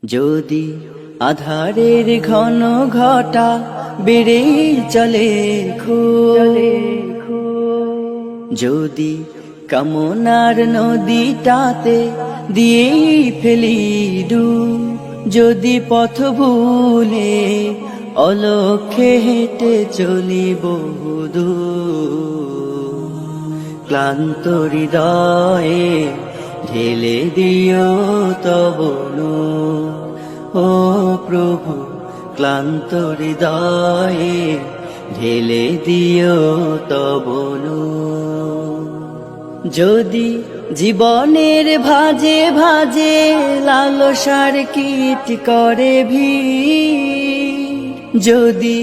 যদি আধারের ঘন ঘটা বেড়ে চলে যদি কামনার নদীটাতে দিয়ে ফেলি ডুব, যদি পথ ভুলে অলক্ষ্যে হেঁটে চলি বহুদূর, ক্লান্ত হৃদয়ে ঢেলে দিও তব নূর। ও প্রভু, ক্লান্ত হৃদয়ে ঢেলে দিও তব নূর। যদি জীবনের ভাজে ভাজে লালসার কীট করে ভিড়, যদি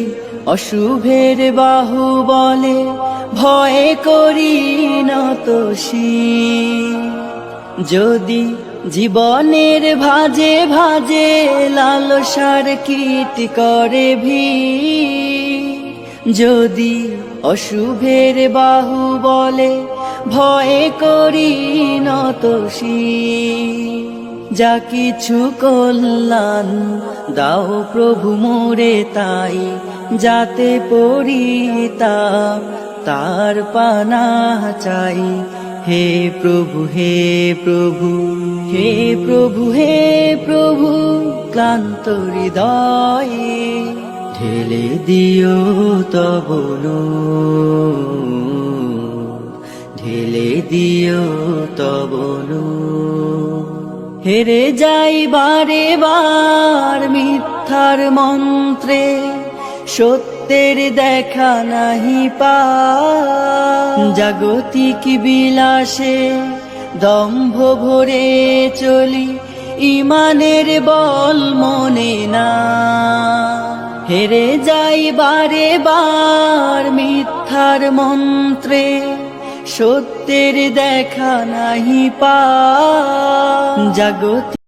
অশুভের বাহু বলে ভয় করি নত শির, যদি জীবনের ভাজে ভাজে লালসার কীট করে ভিড়, যদি অশুভের বাহু বলে ভয় করি নত শির, যা কিছু কল্যাণ দাও প্রভু মোরে তাই, যাতে পড়িতাম তার পানাহ চাই। হে প্রভু, হে প্রভু, হে প্রভু, হে প্রভু, ক্লান্ত হৃদয়ে ঢেলে দিও তব নূর, ঢেলে দিও তব নূর। হেরে যাই বারে বার মিথ্যার মন্ত্রে, সত্যের দেখা নাহি পাই, জাগতিক বিলাসে দম্ভ ভরে চলি, ইমানের বল মনে না। হেরে যাই বারে বার মিথ্যার মন্ত্রে, সত্যের দেখা নাহি পাই, জাগতিক